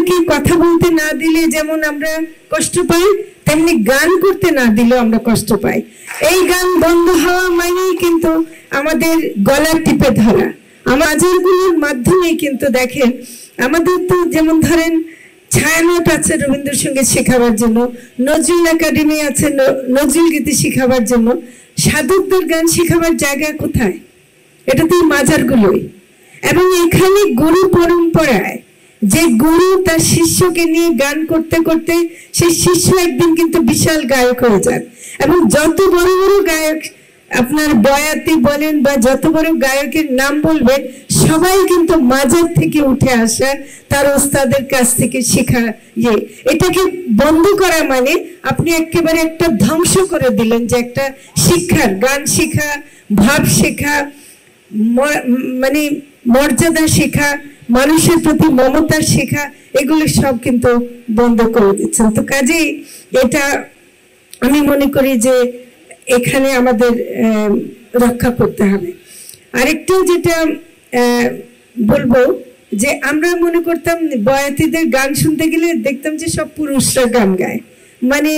আমাদেরকে কথা বলতে না দিলে যেমন আমরা কষ্ট পাই, তেমনি গান করতে না দিলেও আমরা কষ্ট পাই। এই গান বন্ধ হওয়া মানেই কিন্তু আমাদের গলা টিপে ধরা। আমাজগুলোর মাধ্যমেই কিন্তু দেখেন আমাদের তো যেমন ধরেন ছায়ানট আছে রবীন্দ্রসঙ্গীত শেখাবার জন্য, নজরুল একাডেমি আছে নজরুল গীতি শেখাবার জন্য, সাধকদের গান শেখাবার জায়গা কোথায়? এটা তো মাজারগুলোই। এবং এখানে গুরু পরম্পরায় যে গুরু তার শিষ্যকে নিয়ে গান করতে করতে সেই শিষ্য একদিন কিন্তু বিশাল গায়ক হয়ে যান। এবং যত বড় বড় গায়ক আপনার বয়াতি বলেন বা যত বড় গায়কের নাম বলবেন, সবাই কিন্তু মাজার থেকে উঠে আসা তার ওস্তাদের কাছ থেকে শেখা। এটাকে বন্ধ করা মানে আপনি একেবারে একটা ধ্বংস করে দিলেন যে একটা শিক্ষার, গান শেখা, ভাব শেখা, মানে মর্যাদা শেখা, মানুষের প্রতি মমতা শেখা, এগুলো সব কিন্তু বন্ধ করে দিচ্ছেন। তো কাজেই এটা আমি মনে করি যে এখানে আমাদের রক্ষা করতে হবে। আরেকটা যেটা বলবো যে আমরা মনে করতাম বয়াতিদের গান শুনতে গেলে দেখতাম যে সব পুরুষরা গান গায়, মানে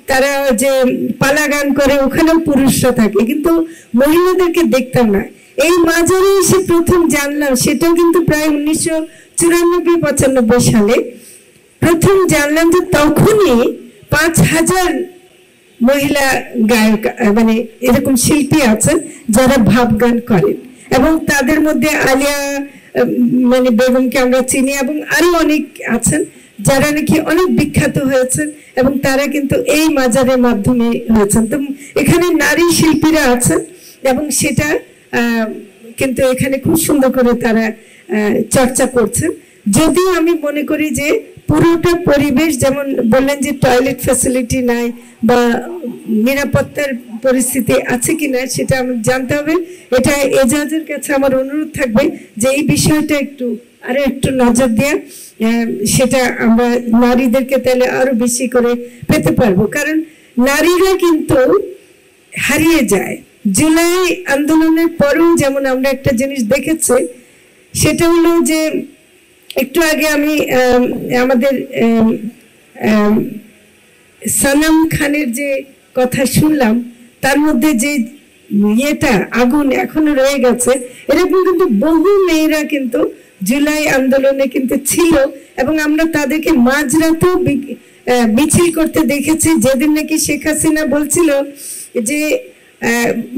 তারা যে পালা গান করে ওখানেও পুরুষরা থাকে, কিন্তু মহিলাদেরকে দেখতাম না। এই মাজারে এসে প্রথম জানলাম, সেটাও কিন্তু প্রায় 1994-95 সালে প্রথম জানলাম যে তখনই 5000 মহিলা গায়ক মানে এরকম শিল্পী আছেন যারা ভাব গান করেন। এবং তাদের মধ্যে আলিয়া মানে বেগমকে আমরা চিনি এবং আরো অনেক আছেন যারা নাকি অনেক বিখ্যাত হয়েছেন এবং তারা কিন্তু এই মাজারের মাধ্যমে হয়েছেন। তো এখানে নারী শিল্পীরা আছেন এবং সেটা কিন্তু এখানে খুব সুন্দর করে তারা চর্চা করছেন। যদিও আমি মনে করি যে পুরোটা পরিবেশ, যেমন বললেন যে টয়লেট ফ্যাসিলিটি নাই বা নিরাপত্তার পরিস্থিতি আছে কিনা সেটা আমি জানতে হবে। এটা এজাজের কাছে আমার অনুরোধ থাকবে যে এই বিষয়টা একটু নজর দেয়া, সেটা আমরা নারীদেরকে তাহলে আরো বেশি করে পেতে পারবো। কারণ নারীরা কিন্তু হারিয়ে যায়। জুলাই আন্দোলনের পরেও যেমন আমরা একটা জিনিস দেখেছি, সেটা হলো যে একটু আগে আমি আমাদের সানাম খানের যে কথা শুনলাম, তার মধ্যে যে আগুন এখনো রয়ে গেছে। এরকম কিন্তু বহু মেয়েরা কিন্তু জুলাই আন্দোলনে কিন্তু ছিল এবং আমরা তাদেরকে মাঝরাতেও মিছিল করতে দেখেছি। যেদিন নাকি শেখ হাসিনা বলছিল যে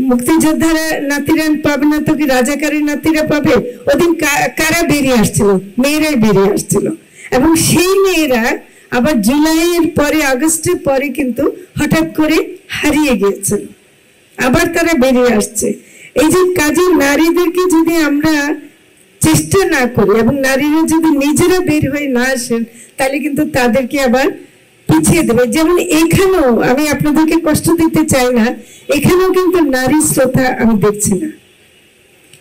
মুক্তিযোদ্ধারা নাতিরা পাবে না তো কি রাজাকারের নাতিরা পাবে, ওদিন কারা বেরিয়ে আসছিল? মেয়েরাই বেরিয়ে আসছিল। এবং সেই মেয়েরা আবার জুলাইয়ের পরে, আগস্টের পরে কিন্তু হঠাৎ করে হারিয়ে গিয়েছিল, আবার তারা বেরিয়ে আসছে। এই যে কাজে নারীদেরকে যদি আমরা চেষ্টা না করি এবং নারীরা যদি নিজেরা বের হয়ে না আসেন, তাহলে কিন্তু তাদেরকে আবার পিছিয়ে দেবে। যেমন এখানেও আমি আপনাদেরকে কষ্ট দিতে চাই না, এখানেও কিন্তু নারী শ্রোতা আমি দেখছি না।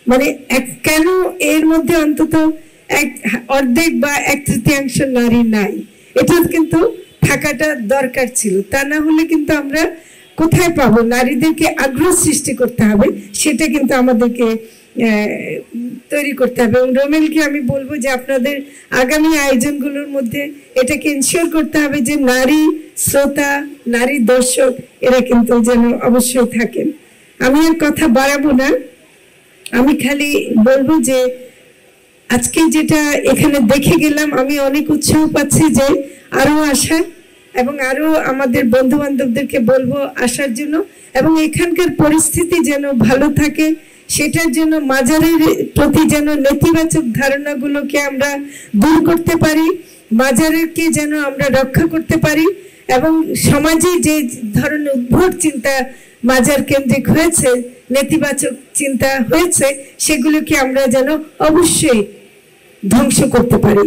মানে কেন এর মধ্যে অন্তত অর্ধেক বা 1/3 নারী নাই, এটা কিন্তু থাকাটা দরকার ছিল। তা না হলে কিন্তু আমরা কোথায় পাবো? নারীদেরকে আগ্রহ সৃষ্টি করতে হবে, সেটা কিন্তু আমাদেরকে তৈরি করতে হবে। এবং রোমেলকে আমি বলবো যে আপনাদের আগামী আয়োজনগুলোর মধ্যে এটাকে ইনশিওর করতে হবে যে নারী শ্রোতা, নারী দর্শক এরা কিন্তু যেন অবশ্যই থাকেন। আমি আর কথা বাড়াবো না, আমি খালি বলবো যে আজকে যেটা এখানে দেখে গেলাম, আমি অনেক উৎসাহ পাচ্ছি যে আরো আসা এবং আরো আমাদের বন্ধু বান্ধবদেরকে বলবো আসার জন্য, এবং এখানকার পরিস্থিতি যেন ভালো থাকে, সেটার জন্য মাজারের প্রতি যেন নেতিবাচক ধারণাগুলোকে আমরা দূর করতে পারি, মাজারকে যেন আমরা রক্ষা করতে পারি এবং সমাজে যে ধরনের উদ্ভট চিন্তা মাজার কেন্দ্রিক হয়েছে, নেতিবাচক চিন্তা হয়েছে, সেগুলোকে আমরা যেন অবশ্যই ধ্বংস করতে পারি।